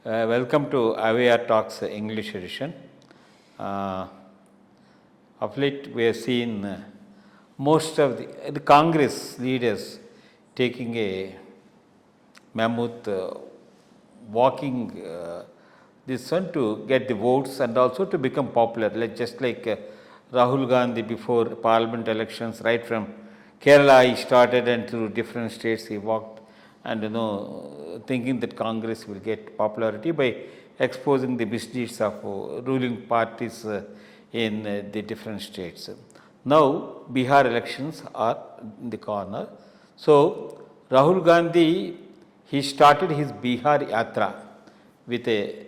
Welcome to IYRTalks English edition. Of late, we have seen most of the Congress leaders taking a mammoth walking this one to get the votes and also to become popular, just like Rahul Gandhi before parliament elections, right from Kerala he started and through different states he walked, and thinking that Congress will get popularity by exposing the misdeeds of ruling parties in the different states. Now Bihar elections are in the corner. So Rahul Gandhi, he started his Bihar Yatra with a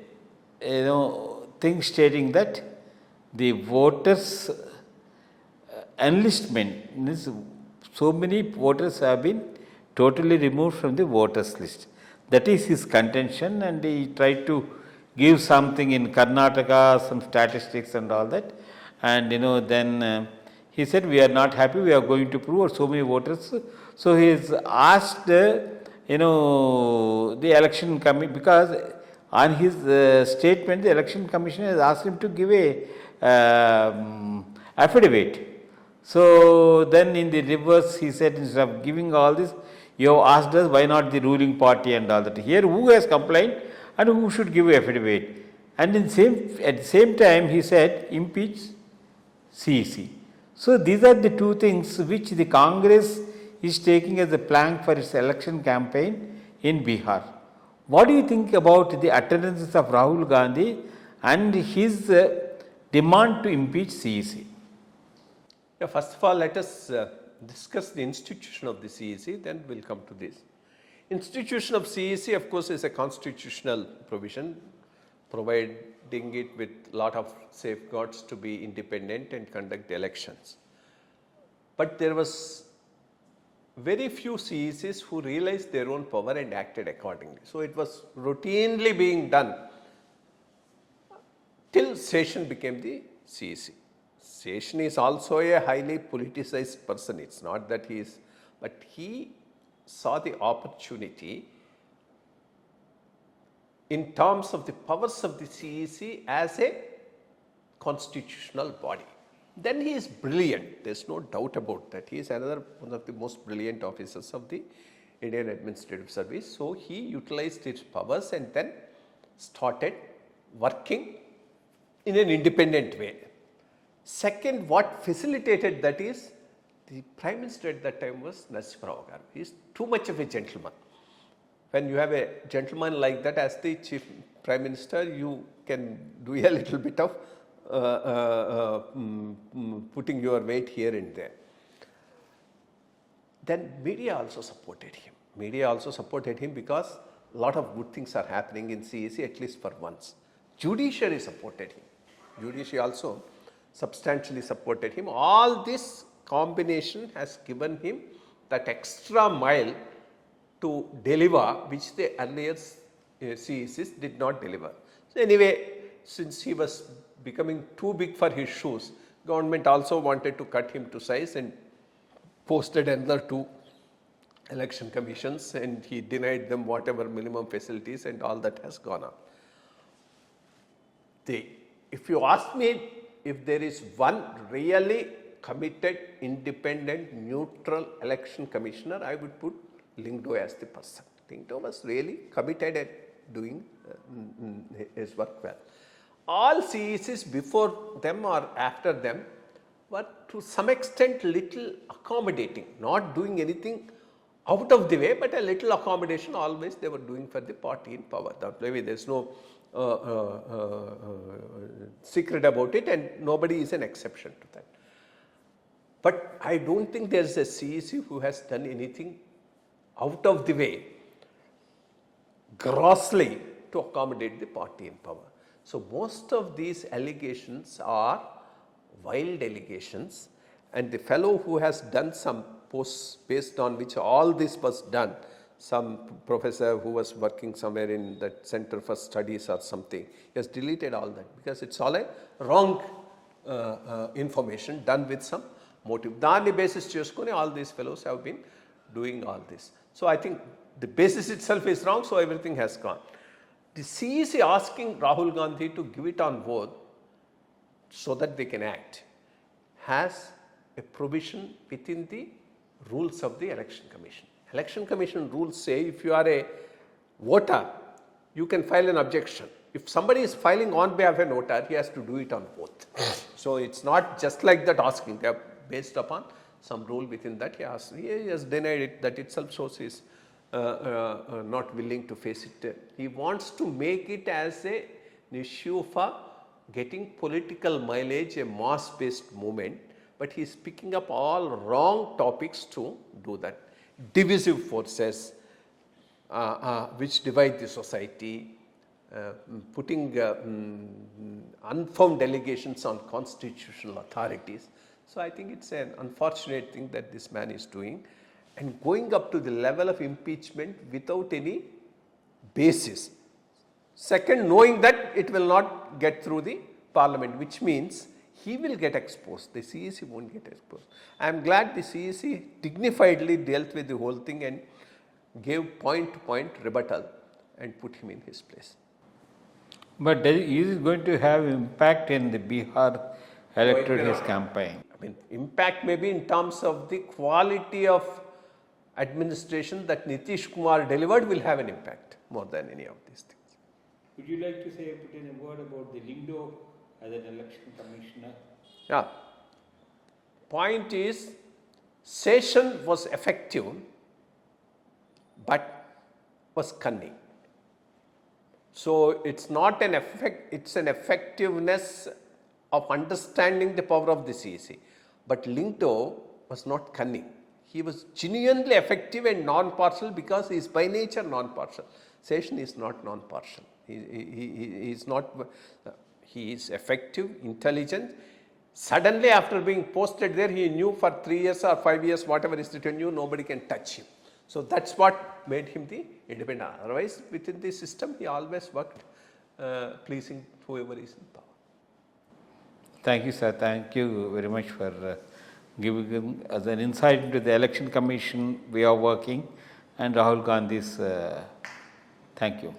thing stating that the voters enlistment means so many voters have been totally removed from the voters list. That is his contention, and he tried to give something in Karnataka, some statistics and all that. And then he said, we are not happy, we are going to prove so many voters. So he has asked the election commission, because on his statement the election commission has asked him to give a affidavit. So then in the reverse he said, instead of giving all this, you have asked us why not the ruling party and all that. Here who has complained and who should give affidavit? And at the same time he said, impeach CEC. So these are the two things which the Congress is taking as a plank for its election campaign in Bihar. What do you think about the utterances of Rahul Gandhi and his demand to impeach CEC? Yeah, first of all, let us discuss the institution of the CEC, then we'll come to this. Institution of CEC, of course, is a constitutional provision providing it with lot of safeguards to be independent and conduct elections. But there was very few CECs who realized their own power and acted accordingly. So it was routinely being done till Session became the CEC. Session is also a highly politicized person. It's not that he is, but he saw the opportunity in terms of the powers of the CEC as a constitutional body. Then he is brilliant. There's no doubt about that. He is another one of the most brilliant officers of the Indian Administrative Service. So he utilized his powers and then started working in an independent way. Second, what facilitated that is the Prime Minister at that time was Narasimha Rao Garu. He is too much of a gentleman. When you have a gentleman like that as the Chief Prime Minister, you can do a little bit of putting your weight here and there. Then media also supported him. Media also supported him because a lot of good things are happening in CEC, at least for once. Judiciary supported him. Judiciary also substantially supported him. All this combination has given him that extra mile to deliver, which the earlier CECs did not deliver. So anyway, since he was becoming too big for his shoes, government also wanted to cut him to size and posted another 2 election commissions, and he denied them whatever minimum facilities, and all that has gone on. If you ask me, if there is one really committed, independent, neutral election commissioner, I would put Lyngdoh as the person. Lyngdoh was really committed at doing his work well. All CECs before them or after them were to some extent little accommodating, not doing anything out of the way, but a little accommodation always they were doing for the party in power. That way there is no secret about it, and nobody is an exception to that. But I don't think there is a CEC who has done anything out of the way, grossly, to accommodate the party in power. So most of these allegations are wild allegations, and the fellow who has done some posts based on which all this was done, some professor who was working somewhere in that Center for Studies or something, he has deleted all that because it's all a wrong information done with some motive. Dani basis cheskoni all these fellows have been doing all this. So I think the basis itself is wrong, so everything has gone. The CEC asking Rahul Gandhi to give it on board so that they can act has a provision within the rules of the Election Commission. Election Commission rules say if you are a voter, you can file an objection. If somebody is filing on behalf of a voter, he has to do it on both. So it's not just like that asking. They are based upon some rule within that. He has denied it. That itself shows he is not willing to face it. He wants to make it as an issue for getting political mileage, a mass-based movement. But he is picking up all wrong topics to do that. Divisive forces which divide the society, putting unformed delegations on constitutional authorities. So I think it's an unfortunate thing that this man is doing, and going up to the level of impeachment without any basis. Second, knowing that it will not get through the parliament, which means he will get exposed. The CEC won't get exposed. I am glad the CEC dignifiedly dealt with the whole thing and gave point-to-point rebuttal and put him in his place. But is it going to have impact in the Bihar electorate, his campaign? I mean, impact maybe in terms of the quality of administration that Nitish Kumar delivered will have an impact more than any of these things. Would you like to say a word about the Lindo as an election commissioner? Yeah. Point is, session was effective, but was cunning. So it's not an effect, it's an effectiveness of understanding the power of the CEC. But Lindo was not cunning. He was genuinely effective and non-partial because he is by nature non-partial. Session is not non-partial. He is not. He is effective, intelligent. Suddenly, after being posted there, he knew for 3 years or 5 years, whatever is written, nobody can touch him. So that's what made him the independent. Otherwise, within the system, he always worked pleasing whoever is in power. Thank you, sir. Thank you very much for giving us an insight into the election commission we are working and Rahul Gandhi's. Thank you.